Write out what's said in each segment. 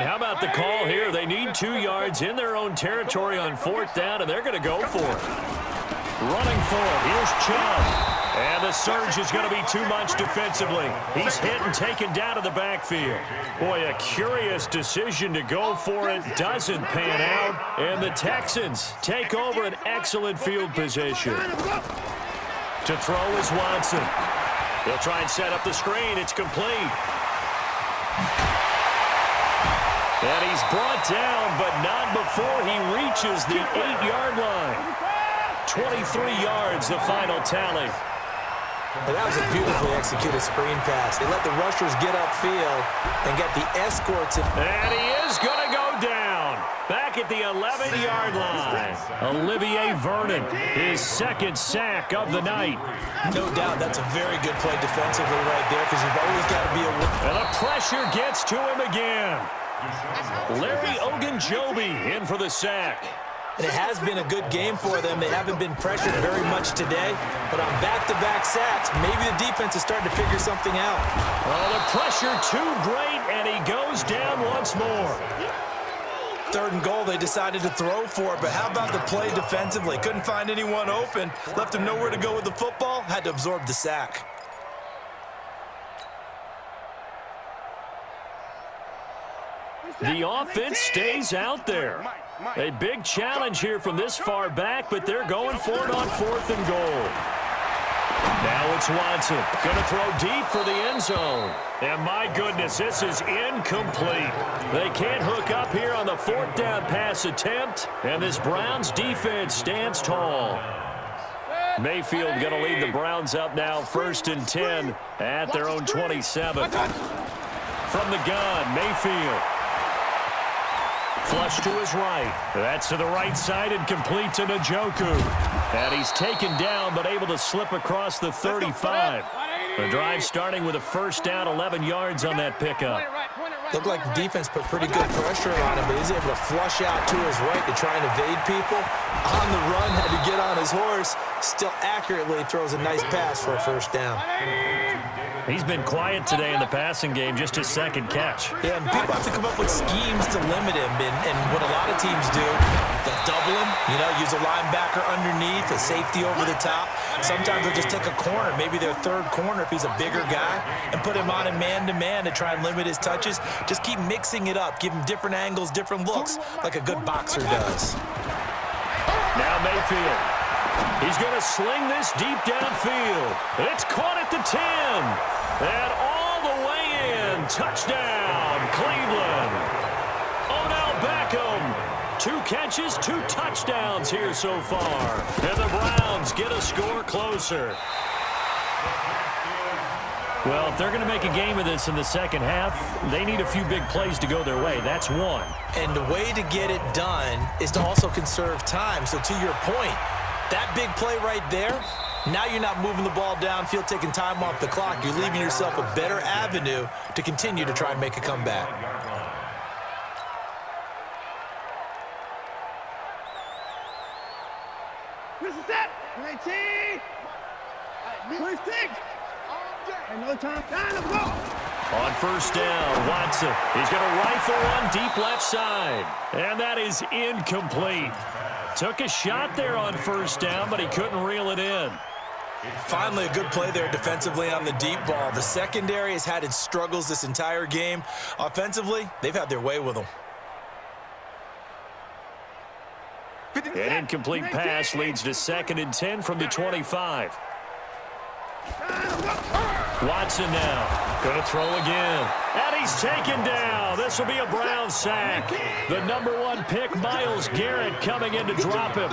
How about the call here? They need 2 yards in their own territory on 4th down, and they're going to go for it. Running for it. Here's Chubb. And the surge is going to be too much defensively. He's hit and taken down to the backfield. Boy, a curious decision to go for it. Doesn't pan out. And the Texans take over an excellent field position. To throw is Watson. He'll try and set up the screen. It's complete. And he's brought down, but not before he reaches the 8-yard line. 23 yards, the final tally. And that was a beautifully executed screen pass. They let the rushers get upfield and get the escorts in. And he is going to go down. Back at the 11-yard line. Olivier Vernon, his 2nd sack of the night. No doubt that's a very good play defensively right there because you've always got to be a... And the pressure gets to him again. Larry Ogunjobi in for the sack. And it has been a good game for them. They haven't been pressured very much today. But on back-to-back sacks, maybe the defense is starting to figure something out. Oh, the pressure too great, and he goes down once more. 3rd and goal, they decided to throw for it. But how about the play defensively? Couldn't find anyone open. Left him nowhere to go with the football. Had to absorb the sack. The offense stays out there. A big challenge here from this far back, but they're going for it on 4th and goal. Now it's Watson. Going to throw deep for the end zone. And my goodness, this is incomplete. They can't hook up here on the 4th down pass attempt, and this Browns defense stands tall. Mayfield going to lead the Browns up now, 1st and 10 at their own 27. From the gun, Mayfield. Flush to his right. That's to the right side and complete to Njoku. And he's taken down but able to slip across the 35. The drive starting with a 1st down, 11 yards on that pickup. Looked like the defense put pretty good pressure on him, but he's able to flush out to his right to try and evade people. On the run, had to get on his horse. Still accurately throws a nice pass for a 1st down. He's been quiet today in the passing game, just his 2nd catch. Yeah, and people have to come up with schemes to limit him, and what a lot of teams do, they'll double him, use a linebacker underneath, a safety over the top. Sometimes they'll just take a corner, maybe their 3rd corner if he's a bigger guy, and put him on a man-to-man to try and limit his touches. Just keep mixing it up, give him different angles, different looks, like a good boxer does. Now Mayfield. He's going to sling this deep downfield. It's caught at the 10. And all the way in. Touchdown, Cleveland. Odell Beckham. 2 catches, 2 touchdowns here so far. And the Browns get a score closer. Well, if they're going to make a game of this in the 2nd half, they need a few big plays to go their way. That's one. And the way to get it done is to also conserve time. So to your point, that big play right there, now you're not moving the ball downfield, taking time off the clock. You're leaving yourself a better avenue to continue to try and make a comeback. This is that. 19. First thing. Another time. Down the ball. On 1st down, Watson. He's going to rifle one deep left side. And that is incomplete. Took a shot there on 1st down, but he couldn't reel it in. Finally, a good play there defensively on the deep ball. The secondary has had its struggles this entire game. Offensively, they've had their way with them. An incomplete pass leads to 2nd and 10 from the 25. Watson now. Going to throw again. And he's taken down. This will be a Brown sack. The #1 pick, Myles Garrett, coming in to drop him.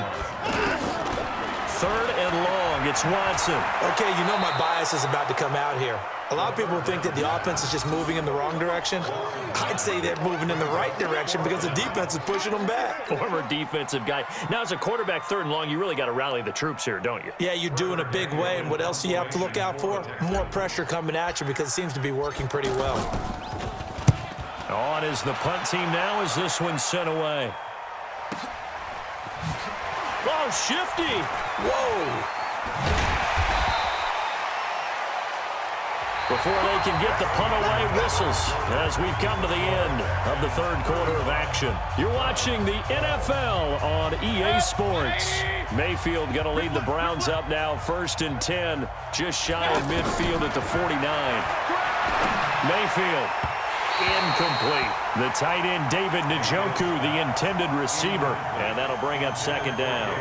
3rd and long. It's Watson. Okay, my bias is about to come out here. A lot of people think that the offense is just moving in the wrong direction. I'd say they're moving in the right direction because the defense is pushing them back. Former defensive guy. Now, as a quarterback, 3rd and long, you really got to rally the troops here, don't you? Yeah, you do in a big way. And what else do you have to look out for? More pressure coming at you because it seems to be working pretty well. On is the punt team now as this one's sent away. Oh, shifty. Whoa. before they can get the punt away whistles as we've come to the end of the third quarter of action. You're watching the NFL on EA Sports. Mayfield going to lead the Browns up now, 1st and 10, just shy of midfield at the 49. Mayfield, incomplete. The tight end, David Njoku, the intended receiver, and that'll bring up 2nd down.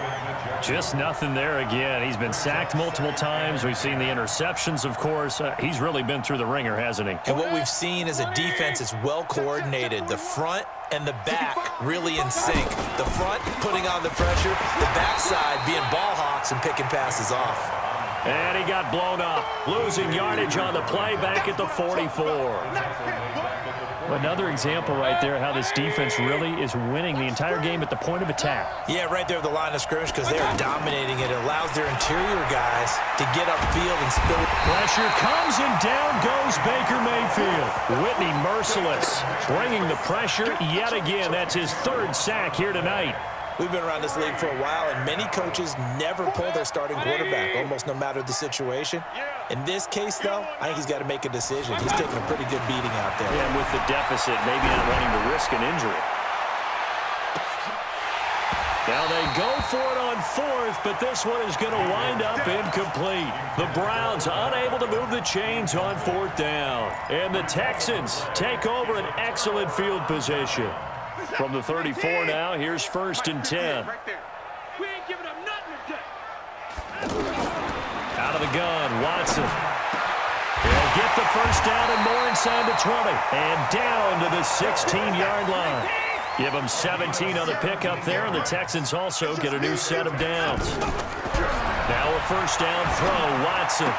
Just nothing there again. He's been sacked multiple times. We've seen the interceptions, of course. He's really been through the ringer, hasn't he? And what we've seen is a defense that's well coordinated. The front and the back really in sync. The front putting on the pressure, the backside being ball hawks and picking passes off. And he got blown up, losing yardage on the play back at the 44. Another example right there how this defense really is winning the entire game at the point of attack. Yeah, right there at the line of scrimmage because they are dominating it. It allows their interior guys to get upfield and spill it. Pressure comes and down goes Baker Mayfield. Whitney merciless, bringing the pressure yet again. That's his 3rd sack here tonight. We've been around this league for a while, and many coaches never pull their starting quarterback, almost no matter the situation. In this case, though, I think he's got to make a decision. He's taking a pretty good beating out there. Yeah, and with the deficit, maybe not wanting to risk an injury. Now they go for it on 4th, but this one is going to wind up incomplete. The Browns unable to move the chains on 4th down. And the Texans take over an excellent field position. From the 34 now, here's 1st and 10. We ain't giving up nothing today. Out of the gun, Watson. He'll get the 1st down and more inside the 20. And down to the 16-yard line. Give them 17 on the pickup there, and the Texans also get a new set of downs. Now a 1st down throw, Watson.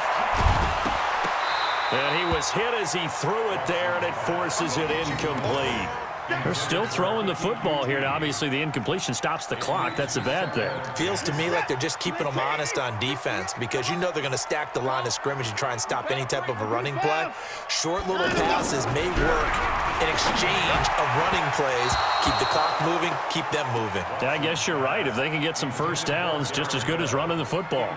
And he was hit as he threw it there, and it forces it incomplete. They're still throwing the football here. Now, obviously, the incompletion stops the clock. That's a bad thing. Feels to me like they're just keeping them honest on defense because you know they're going to stack the line of scrimmage and try and stop any type of a running play. Short little passes may work in exchange of running plays. Keep the clock moving, keep them moving. Yeah, I guess you're right. If they can get some 1st downs, just as good as running the football.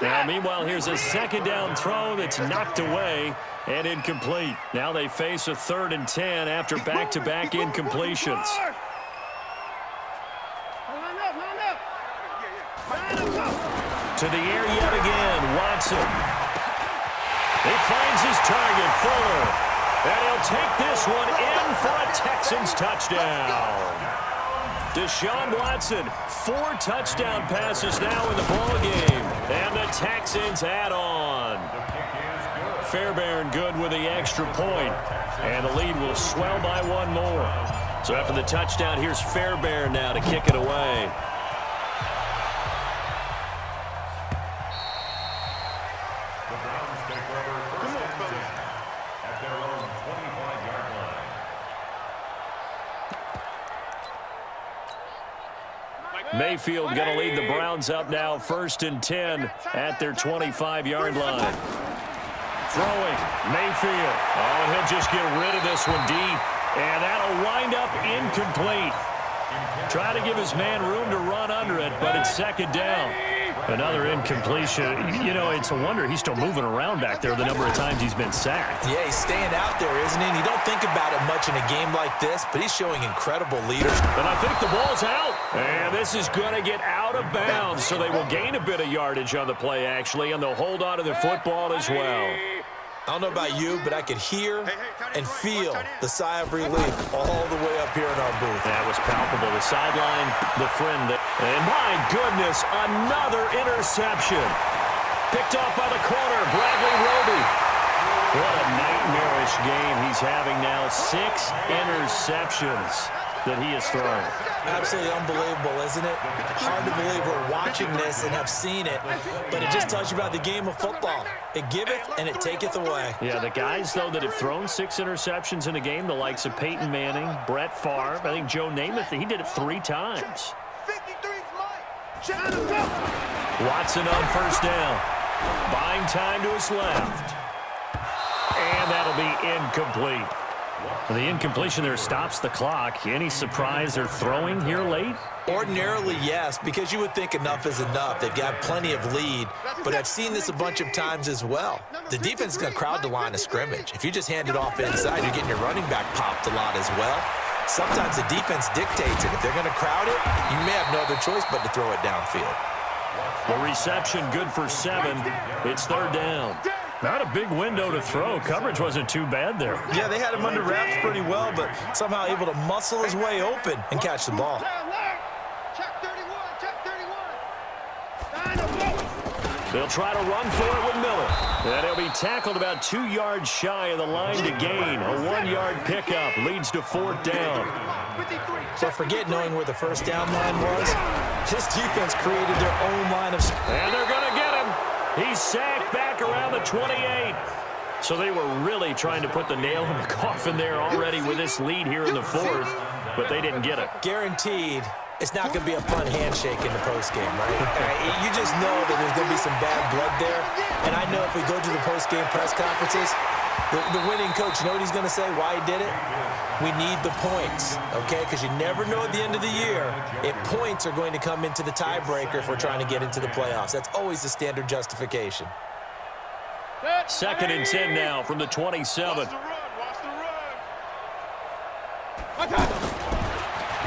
Now, meanwhile, here's a 2nd down throw that's knocked away and incomplete. Now they face a 3rd and 10 after back-to-back incompletions. To the air yet again, Watson. He finds his target, Fuller. And he'll take this one in for a Texans touchdown. Deshaun Watson, 4 touchdown passes now in the ballgame. And the Texans add on. Fairbairn good with the extra point. And the lead will swell by 1 more. So after the touchdown, here's Fairbairn now to kick it away. Mayfield going to lead the Browns up now, 1st and 10 at their 25-yard line. Throwing, Mayfield. Oh, and he'll just get rid of this one deep. And that'll wind up incomplete. Try to give his man room to run under it, but it's 2nd down. Another incompletion. You know, it's a wonder he's still moving around back there the number of times he's been sacked. Yeah, he's staying out there, isn't he? And you don't think about it much in a game like this, but he's showing incredible leadership. And I think the ball's out. And this is going to get out of bounds, so they will gain a bit of yardage on the play, actually, and they'll hold on to the football as well. I don't know about you, but I could hear and feel the sigh of relief all the way up here in our booth. That was palpable. The sideline, the friend. And my goodness, another interception. Picked off by the corner, Bradley Roby. What a nightmarish game he's having now. 6 interceptions that he has thrown. Absolutely unbelievable, isn't it? Hard to believe we're watching this and have seen it, but it just tells you about the game of football. It giveth and it taketh away. Yeah, the guys, though, that have thrown 6 interceptions in a game, the likes of Peyton Manning, Brett Favre, I think Joe Namath, he did it 3 times. Watson on 1st down. Buying time to his left. And that'll be incomplete. The incompletion there stops the clock. Any surprise they're throwing here late? Ordinarily, yes, because you would think enough is enough. They've got plenty of lead, but I've seen this a bunch of times as well. The defense is going to crowd the line of scrimmage. If you just hand it off inside, you're getting your running back popped a lot as well. Sometimes the defense dictates it. If they're going to crowd it, you may have no other choice but to throw it downfield. The reception good for 7. It's third down. Not a big window to throw. Coverage wasn't too bad there. Yeah, they had him under wraps pretty well, but somehow able to muscle his way open and catch the ball. They'll try to run for it with Miller. And he'll be tackled about 2 yards shy of the line to gain. A 1-yard pickup leads to fourth down. But forget knowing where the first down line was. This defense created their own line of... And they're going to get him. He's sacked back around the 28. So they were really trying to put the nail in the coffin there already with this lead here in the fourth, but they didn't get it. Guaranteed, it's not going to be a fun handshake in the postgame, right? You just know that there's going to be some bad blood there. And I know if we go to the postgame press conferences, the winning coach, you know what he's going to say, why he did it? We need the points, okay? Because you never know at the end of the year if points are going to come into the tiebreaker if we're trying to get into the playoffs. That's always the standard justification. 2nd and 10 now from the 27.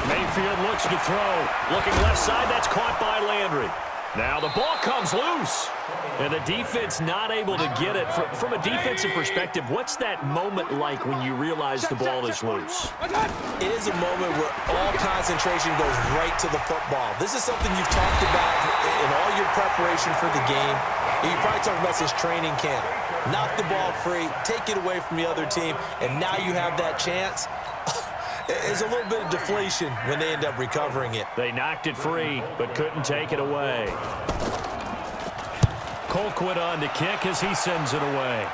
Mayfield looks to throw. Looking left side, that's caught by Landry. Now the ball comes loose. And the defense not able to get it. From a defensive perspective, what's that moment like when you realize the ball is loose? It is a moment where all concentration goes right to the football. This is something you've talked about in all your preparation for the game. You probably talked about since training camp. Knock the ball free, take it away from the other team, and now you have that chance. There's a little bit of deflation when they end up recovering it. They knocked it free, but couldn't take it away. Colquitt on to kick as he sends it away.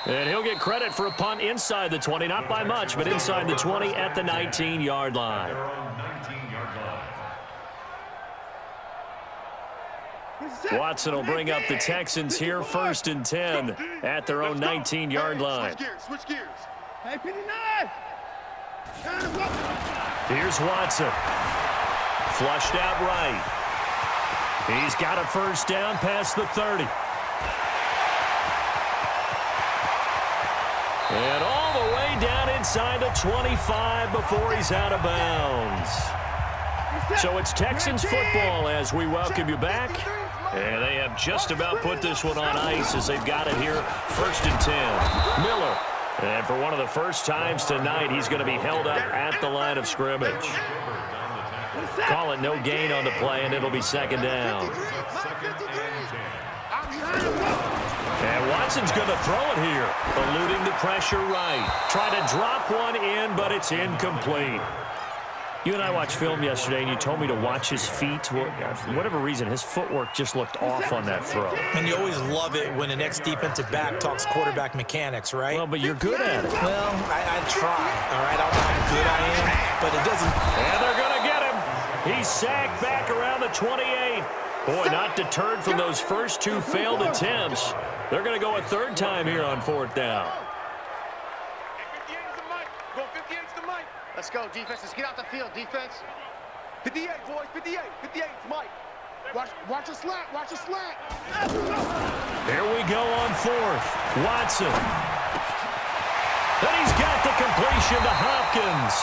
And he'll get credit for a punt inside the 20, not by much, but inside the 20 at the 19-yard line. Watson will bring up the Texans here, 1st and 10 at their own 19-yard line. Switch gears. Hey, 59. Here's Watson. Flushed out right. He's got a first down past the 30. And all the way down inside the 25 before he's out of bounds. So it's Texans football as we welcome you back. And they have just about put this one on ice as they've got it here, 1st and 10. Miller. And for one of the first times tonight, he's going to be held up at the line of scrimmage. Call it no gain on the play, and it'll be 2nd down. And Watson's going to throw it here, eluding the pressure right. Try to drop one in, but it's incomplete. You and I watched film yesterday, and you told me to watch his feet. Well, for whatever reason, his footwork just looked off on that throw. And you always love it when the next defensive back talks quarterback mechanics, right? Well, but you're good at it. Well, I try, all right? I don't know how good I am, but it doesn't. And they're going to get him. He's sacked back around the 28. Boy, not deterred from those first 2 failed attempts. They're going to go a 3rd time here on 4th down. Let's go, defense. Let's get out the field, defense. 58, boys. 58. 58. It's Mike. Watch a slant. Watch a slant. Here we go on 4th. Watson. And he's got the completion to Hopkins.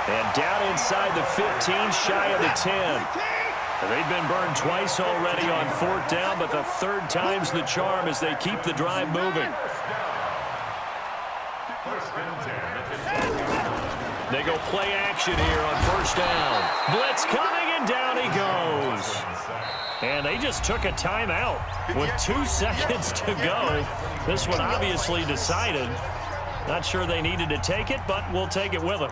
And down inside the 15, shy of the 10. They've been burned twice already on 4th down, but the 3rd time's the charm as they keep the drive moving. They go play action here on 1st down. Blitz coming, and down he goes. And they just took a timeout with 2 seconds to go. This one obviously decided. Not sure they needed to take it, but we'll take it with them.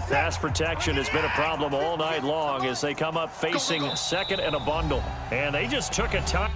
Pass protection has been a problem all night long as they come up facing 2nd and a bundle. And they just took a time.